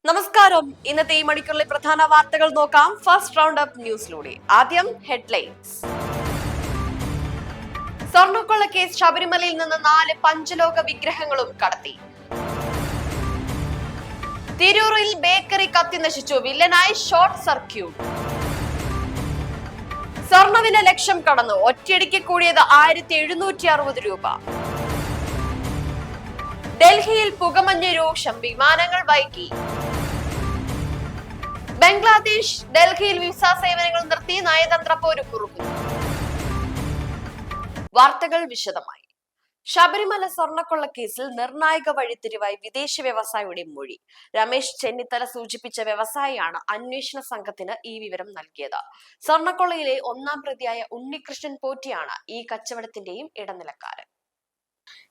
നമസ്കാരം. ഇന്നത്തെ ഈ മണിക്കൂറിലെ പ്രധാന വാർത്തകൾ നോക്കാം. ഫസ്റ്റ് റൗണ്ട് അപ്പ് ന്യൂസിലൂടെ ആദ്യം ഹെഡ്ലൈൻസ്. സ്വർണ്ണക്കൊള്ള കേസ് ശബരിമലയിൽ നിന്ന് 4 പഞ്ചലോക വിഗ്രഹങ്ങളും കടത്തി. തിരൂരിൽ ബേക്കറി കത്തി നശിച്ചു. വില്ലനായി ഷോർട്ട് സർക്യൂട്ട്. സ്വർണ്ണവില ലക്ഷം കടന്നു. ഒറ്റയടിക്ക് കൂടിയത് 1760 രൂപ. ഡൽഹിയിൽ പുകമഞ്ഞ് രൂക്ഷം. വിമാനങ്ങൾ വൈകി. ബംഗ്ലാദേശ് ഡൽഹിയിൽ വിസ സേവനങ്ങൾ നിർത്തി. നയതന്ത്ര പോരുകുറുക്കുന്നു. വാർത്തകൾ വിശദമായി. ശബരിമല സ്വർണ്ണക്കൊള്ള കേസിൽ നിർണായക വഴിത്തിരിവായി വിദേശ വ്യവസായിയുടെ മൊഴി. രമേശ് ചെന്നിത്തല സൂചിപ്പിച്ച വ്യവസായിയാണ് അന്വേഷണ സംഘത്തിന് ഈ വിവരം നൽകിയത്. സ്വർണ്ണക്കൊള്ളയിലെ 1-ാം പ്രതിയായ ഉണ്ണികൃഷ്ണൻ പോറ്റിയാണ് ഈ കച്ചവടത്തിന്റെയും ഇടനിലക്കാരൻ.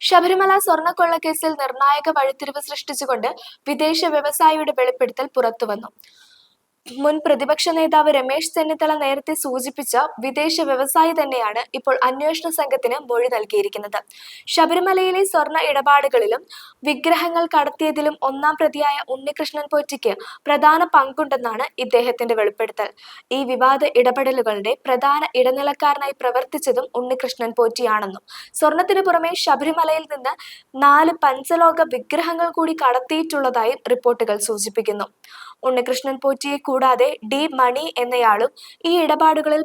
ശബരിമല സ്വർണ്ണക്കൊള്ള കേസിൽ നിർണായക വഴിത്തിരിവ് സൃഷ്ടിച്ചുകൊണ്ട് വിദേശ വ്യവസായിയുടെ വെളിപ്പെടുത്തൽ പുറത്തുവന്നു. മുൻ പ്രതിപക്ഷ നേതാവ് രമേശ് ചെന്നിത്തല നേരത്തെ സൂചിപ്പിച്ച വിദേശ വ്യവസായി തന്നെയാണ് ഇപ്പോൾ അന്വേഷണ സംഘത്തിന് മൊഴി നൽകിയിരിക്കുന്നത്. ശബരിമലയിലെ സ്വർണ്ണ ഇടപാടുകളിലും വിഗ്രഹങ്ങൾ കടത്തിയതിലും 1-ാം പ്രതിയായ ഉണ്ണികൃഷ്ണൻ പോറ്റിക്ക് പ്രധാന പങ്കുണ്ടെന്നാണ് ഇദ്ദേഹത്തിന്റെ വെളിപ്പെടുത്തൽ. ഈ വിവാദ ഇടപെടലുകളുടെ പ്രധാന ഇടനിലക്കാരനായി പ്രവർത്തിച്ചതും ഉണ്ണികൃഷ്ണൻ പോറ്റിയാണെന്നും സ്വർണത്തിനു പുറമെ ശബരിമലയിൽ നിന്ന് 4 പഞ്ചലോക വിഗ്രഹങ്ങൾ കൂടി കടത്തിയിട്ടുള്ളതായും റിപ്പോർട്ടുകൾ സൂചിപ്പിക്കുന്നു. ഉണ്ണികൃഷ്ണൻ പോറ്റിയെ കൂടാതെ ഡി മണി എന്നയാളും ഈ ഇടപാടുകളിൽ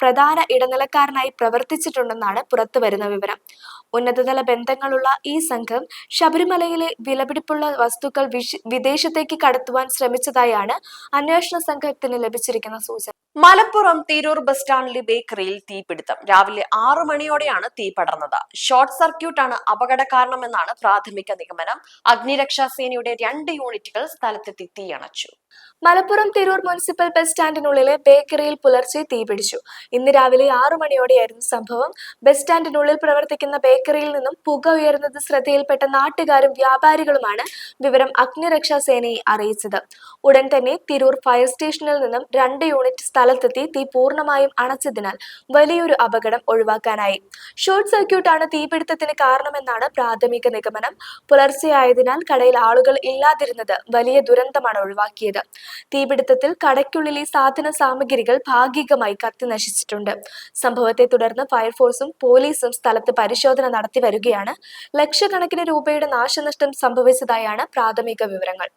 പ്രധാന ഇടനിലക്കാരനായി പ്രവർത്തിച്ചിട്ടുണ്ടെന്നാണ് പുറത്തുവരുന്ന വിവരം. ഉന്നതതല ബന്ധങ്ങളുള്ള ഈ സംഘം ശബരിമലയിലെ വിലപിടിപ്പുള്ള വസ്തുക്കൾ വിദേശത്തേക്ക് കടത്തുവാൻ ശ്രമിച്ചതായാണ് അന്വേഷണ സംഘത്തിന് ലഭിച്ചിരിക്കുന്ന സൂചന. മലപ്പുറം തിരൂർ ബസ് സ്റ്റാൻഡിലെ ബേക്കറിയിൽ തീപിടുത്തം. രാവിലെ 6 മണിയോടെയാണ് തീ പടർന്നത്. ഷോർട്ട് സർക്യൂട്ടാണ് അപകട കാരണമെന്നാണ് പ്രാഥമിക നിഗമനം. അഗ്നിരക്ഷാ സേനയുടെ 2 യൂണിറ്റുകൾ സ്ഥലത്തെത്തി തീയണച്ചു. മലപ്പുറം തിരൂർ മുനിസിപ്പൽ ബസ് സ്റ്റാൻഡിനുള്ളിലെ ബേക്കറിയിൽ പുലർച്ചെ തീപിടിച്ചു. ഇന്ന് രാവിലെ 6 മണിയോടെയായിരുന്നു സംഭവം. ബസ് സ്റ്റാൻഡിനുള്ളിൽ പ്രവർത്തിക്കുന്ന ബേക്കറിയിൽ നിന്നും പുക ഉയർന്നത് ശ്രദ്ധയിൽപ്പെട്ട നാട്ടുകാരും വ്യാപാരികളുമാണ് വിവരം അഗ്നിരക്ഷാ സേനയെ അറിയിച്ചത്. ഉടൻ തന്നെ തിരൂർ ഫയർ സ്റ്റേഷനിൽ നിന്നും 2 യൂണിറ്റ് സ്ഥലത്തെത്തി തീ പൂർണ്ണമായും അണച്ചതിനാൽ വലിയൊരു അപകടം ഒഴിവാക്കാനായി. ഷോർട്ട് സർക്യൂട്ടാണ് തീപിടുത്തത്തിന് കാരണമെന്നാണ് പ്രാഥമിക നിഗമനം. പുലർച്ചെയായതിനാൽ കടയിൽ ആളുകൾ ഇല്ലാതിരുന്നത് വലിയ ദുരന്തമാണ് ഒഴിവാക്കിയത്. തീപിടുത്തത്തിൽ കടയ്ക്കുള്ളിലെ സാധന സാമഗ്രികൾ ഭാഗികമായി കത്തി നശിച്ചിട്ടുണ്ട്. സംഭവത്തെ തുടർന്ന് ഫയർഫോഴ്സും പോലീസും സ്ഥലത്ത് പരിശോധന നടത്തി വരികയാണ്. ലക്ഷക്കണക്കിന് രൂപയുടെ നാശനഷ്ടം സംഭവിച്ചതായാണ് പ്രാഥമിക വിവരങ്ങൾ.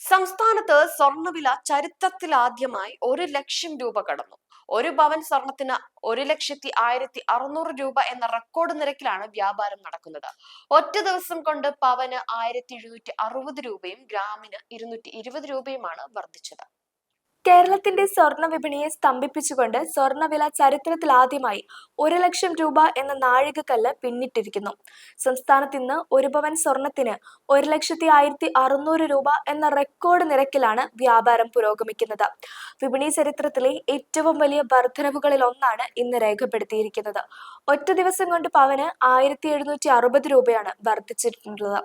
സംസ്ഥാനത്ത് സ്വർണ്ണവില ചരിത്രത്തിലാദ്യമായി 1 ലക്ഷം രൂപ കടന്നു. 1 പവൻ സ്വർണത്തിന് 1,16,600 രൂപ എന്ന റെക്കോർഡ് നിരക്കിലാണ് വ്യാപാരം നടക്കുന്നത്. ഒറ്റ ദിവസം കൊണ്ട് പവന് 1,760 രൂപയും ഗ്രാമിന് 220 രൂപയുമാണ് വർദ്ധിച്ചത്. കേരളത്തിന്റെ സ്വർണ്ണ വിപണിയെ സ്തംഭിപ്പിച്ചുകൊണ്ട് സ്വർണ്ണവില ചരിത്രത്തിലാദ്യമായി 1 ലക്ഷം രൂപ എന്ന നാഴികക്കല്ല് പിന്നിട്ടിരിക്കുന്നു. സംസ്ഥാനത്ത് ഇന്ന് 1 പവൻ സ്വർണത്തിന് 1,16,600 രൂപ എന്ന റെക്കോർഡ് നിരക്കിലാണ് വ്യാപാരം പുരോഗമിക്കുന്നത്. വിപണി ചരിത്രത്തിലെ ഏറ്റവും വലിയ വർധനവുകളിൽ ഒന്നാണ് ഇന്ന് രേഖപ്പെടുത്തിയിരിക്കുന്നത്. ഒറ്റ ദിവസം കൊണ്ട് പവന് 1,760 രൂപയാണ് വർദ്ധിച്ചിട്ടുള്ളത്.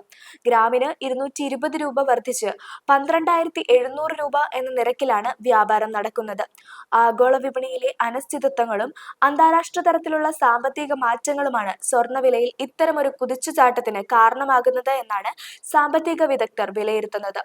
ഗ്രാമിന് 220 രൂപ വർദ്ധിച്ച് 12,700 രൂപ എന്ന നിരക്കിലാണ് വ്യാപാരം നടക്കുന്നത്. ആഗോള വിപണിയിലെ അനിശ്ചിതത്വങ്ങളും അന്താരാഷ്ട്ര തലത്തിലുള്ള സാമ്പത്തിക മാറ്റങ്ങളുമാണ് സ്വർണ്ണവിലയിൽ ഇത്തരമൊരു കുതിച്ചുചാട്ടത്തിന് കാരണമാകുന്നത് എന്നാണ് സാമ്പത്തിക വിദഗ്ധർ വിലയിരുത്തുന്നത്.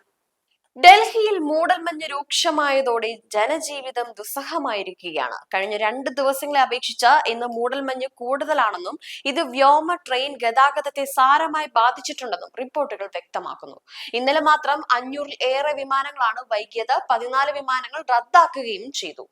ഡൽഹിയിൽ മൂടൽമഞ്ഞ് രൂക്ഷമായതോടെ ജനജീവിതം ദുസ്സഹമായിരിക്കുകയാണ്. കഴിഞ്ഞ 2 ദിവസങ്ങളെ അപേക്ഷിച്ച് ഇന്ന് മൂടൽമഞ്ഞ് കൂടുതലാണെന്നും ഇത് വ്യോമ ട്രെയിൻ ഗതാഗതത്തെ സാരമായി ബാധിച്ചിട്ടുണ്ടെന്നും റിപ്പോർട്ടുകൾ വ്യക്തമാക്കുന്നു. ഇന്നലെ മാത്രം 500-ൽ ഏറെ വിമാനങ്ങളാണ് വൈകിയത്. 14 വിമാനങ്ങൾ റദ്ദാക്കുകയും ചെയ്തു.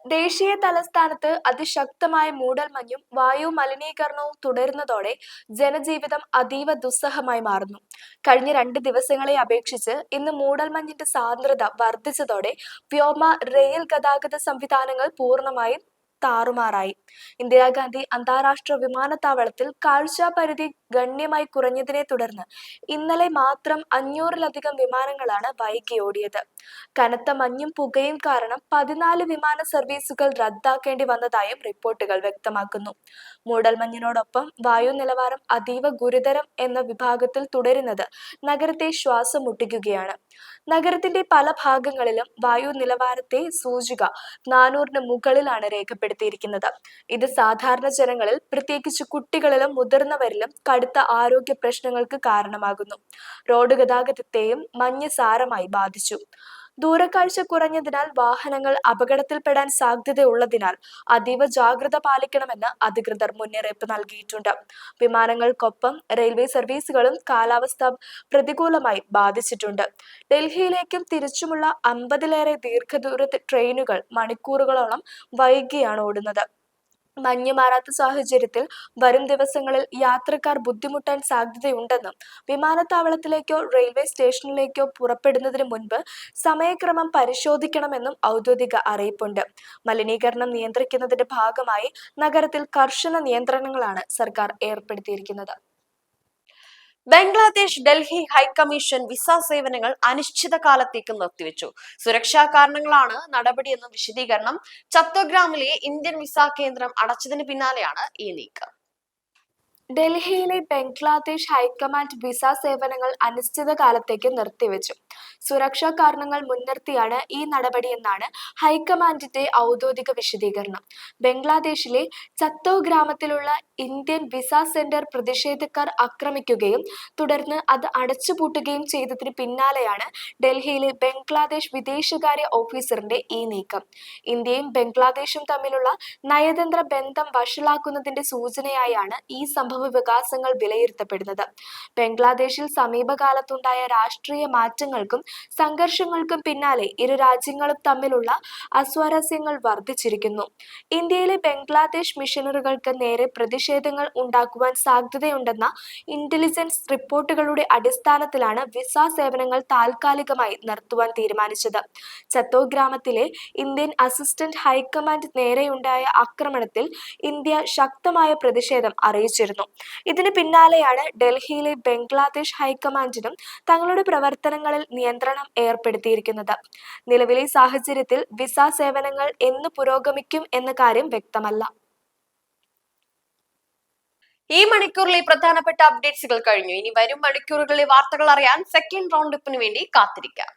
ദേശീയ തലസ്ഥാനത്ത് അതിശക്തമായ മൂടൽമഞ്ഞും വായു മലിനീകരണവും തുടരുന്നതോടെ ജനജീവിതം അതീവ ദുസ്സഹമായി മാറുന്നു. കഴിഞ്ഞ 2 ദിവസങ്ങളെ അപേക്ഷിച്ച് ഇന്ന് മൂടൽമഞ്ഞിന്റെ സാന്ദ്രത വർദ്ധിച്ചതോടെ വ്യോമ റെയിൽ ഗതാഗത സംവിധാനങ്ങൾ പൂർണ്ണമായും താറുമാറായി. ഇന്ദിരാഗാന്ധി അന്താരാഷ്ട്ര വിമാനത്താവളത്തിൽ കാഴ്ചാ പരിധി ഗണ്യമായി കുറഞ്ഞതിനെ തുടർന്ന് ഇന്നലെ മാത്രം 500-ലധികം വിമാനങ്ങളാണ് വൈകി ഓടിയത്. കനത്ത മഞ്ഞും പുകയും കാരണം 14 വിമാന സർവീസുകൾ റദ്ദാക്കേണ്ടി വന്നതായും റിപ്പോർട്ടുകൾ വ്യക്തമാക്കുന്നു. മൂടൽമഞ്ഞിനോടൊപ്പം വായു നിലവാരം അതീവ ഗുരുതരം എന്ന വിഭാഗത്തിൽ തുടരുന്നത് നഗരത്തെ ശ്വാസം മുട്ടിക്കുകയാണ്. നഗരത്തിന്റെ പല ഭാഗങ്ങളിലും വായു നിലവാരത്തെ സൂചിക 400-ന് മുകളിലാണ് രേഖപ്പെടുത്തിയിരിക്കുന്നത്. ഇത് സാധാരണ ജനങ്ങളിൽ, പ്രത്യേകിച്ച് കുട്ടികളിലും മുതിർന്നവരിലും കടുത്ത ആരോഗ്യ പ്രശ്നങ്ങൾക്ക് കാരണമാകുന്നു. റോഡ് ഗതാഗതത്തെയും മഞ്ഞ് സാരമായി ബാധിച്ചു. ദൂരക്കാഴ്ച കുറഞ്ഞതിനാൽ വാഹനങ്ങൾ അപകടത്തിൽപ്പെടാൻ സാധ്യതയുള്ളതിനാൽ അതീവ ജാഗ്രത പാലിക്കണമെന്ന് അധികൃതർ മുന്നറിയിപ്പ് നൽകിയിട്ടുണ്ട്. വിമാനങ്ങൾക്കൊപ്പം റെയിൽവേ സർവീസുകളും കാലാവസ്ഥ പ്രതികൂലമായി ബാധിച്ചിട്ടുണ്ട്. ഡൽഹിയിലേക്കും തിരിച്ചുമുള്ള 50-ലേറെ ദീർഘദൂര ട്രെയിനുകൾ മണിക്കൂറുകളോളം വൈകിയാണ് ഓടുന്നത്. മഞ്ഞ് മാറാത്ത സാഹചര്യത്തിൽ വരും ദിവസങ്ങളിൽ യാത്രക്കാർ ബുദ്ധിമുട്ടാൻ സാധ്യതയുണ്ടെന്നും വിമാനത്താവളത്തിലേക്കോ റെയിൽവേ സ്റ്റേഷനിലേക്കോ പുറപ്പെടുന്നതിന് മുൻപ് സമയക്രമം പരിശോധിക്കണമെന്നും ഔദ്യോഗിക അറിയിപ്പുണ്ട്. മലിനീകരണം നിയന്ത്രിക്കുന്നതിന്റെ ഭാഗമായി നഗരത്തിൽ കർശന നിയന്ത്രണങ്ങളാണ് സർക്കാർ ഏർപ്പെടുത്തിയിരിക്കുന്നത്. ബംഗ്ലാദേശ് ഡൽഹി ഹൈക്കമ്മീഷൻ വിസ സേവനങ്ങൾ അനിശ്ചിതകാലത്തേക്ക് നിർത്തിവെച്ചു. സുരക്ഷാ കാരണങ്ങളാണ് നടപടിയെന്ന് വിശദീകരണം. ചത്തോഗ്രാമിലെ ഇന്ത്യൻ വിസ കേന്ദ്രം അടച്ചതിന് പിന്നാലെയാണ് ഈ നീക്കം. ഡൽഹിയിലെ ബംഗ്ലാദേശ് ഹൈക്കമാൻഡ് വിസ സേവനങ്ങൾ അനിശ്ചിതകാലത്തേക്ക് നിർത്തിവെച്ചു. സുരക്ഷാ കാരണങ്ങൾ മുൻനിർത്തിയാണ് ഈ നടപടിയെന്നാണ് ഹൈക്കമാൻഡിന്റെ ഔദ്യോഗിക വിശദീകരണം. ബംഗ്ലാദേശിലെ ചത്തോ ഗ്രാമത്തിലുള്ള ഇന്ത്യൻ വിസ സെന്റർ പ്രതിഷേധക്കാർ ആക്രമിക്കുകയും തുടർന്ന് അത് അടച്ചുപൂട്ടുകയും ചെയ്തതിന് പിന്നാലെയാണ് ഡൽഹിയിലെ ബംഗ്ലാദേശ് വിദേശകാര്യ ഓഫീസറിന്റെ ഈ നീക്കം. ഇന്ത്യയും ബംഗ്ലാദേശും തമ്മിലുള്ള നയതന്ത്ര ബന്ധം വഷളാക്കുന്നതിന്റെ സൂചനയായാണ് ഈ വികാസങ്ങൾ വിലയിരുത്തപ്പെടുന്നത്. ബംഗ്ലാദേശിൽ സമീപകാലത്തുണ്ടായ രാഷ്ട്രീയ മാറ്റങ്ങൾക്കും സംഘർഷങ്ങൾക്കും പിന്നാലെ ഇരു രാജ്യങ്ങളും തമ്മിലുള്ള അസ്വാരസ്യങ്ങൾ വർദ്ധിച്ചിരിക്കുന്നു. ഇന്ത്യയിലെ ബംഗ്ലാദേശ് മിഷനറികൾക്ക് നേരെ പ്രതിഷേധങ്ങൾ ഉണ്ടാക്കുവാൻ സാധ്യതയുണ്ടെന്ന ഇന്റലിജൻസ് റിപ്പോർട്ടുകളുടെ അടിസ്ഥാനത്തിലാണ് വിസ സേവനങ്ങൾ താൽക്കാലികമായി നിർത്തുവാൻ തീരുമാനിച്ചത്. ചത്തോ ഗ്രാമത്തിലെ ഇന്ത്യൻ അസിസ്റ്റന്റ് ഹൈക്കമാൻഡ് നേരെയുണ്ടായ ആക്രമണത്തിൽ ഇന്ത്യ ശക്തമായ പ്രതിഷേധം അറിയിച്ചിരുന്നു. ഇതിന് പിന്നാലെയാണ് ഡൽഹിയിലെ ബംഗ്ലാദേശ് ഹൈക്കമാൻഡിനും തങ്ങളുടെ പ്രവർത്തനങ്ങളിൽ നിയന്ത്രണം ഏർപ്പെടുത്തിയിരിക്കുന്നത്. നിലവിലെ സാഹചര്യത്തിൽ വിസ സേവനങ്ങൾ എന്ന് പുരോഗമിക്കും എന്ന കാര്യം വ്യക്തമല്ല. ഈ മണിക്കൂറിലെ പ്രധാനപ്പെട്ട അപ്ഡേറ്റ്സുകൾ കഴിഞ്ഞു. ഇനി വരും മണിക്കൂറുകളിലെ വാർത്തകൾ അറിയാൻ സെക്കൻഡ് റൗണ്ട് അപ്പിന് വേണ്ടി കാത്തിരിക്കാം.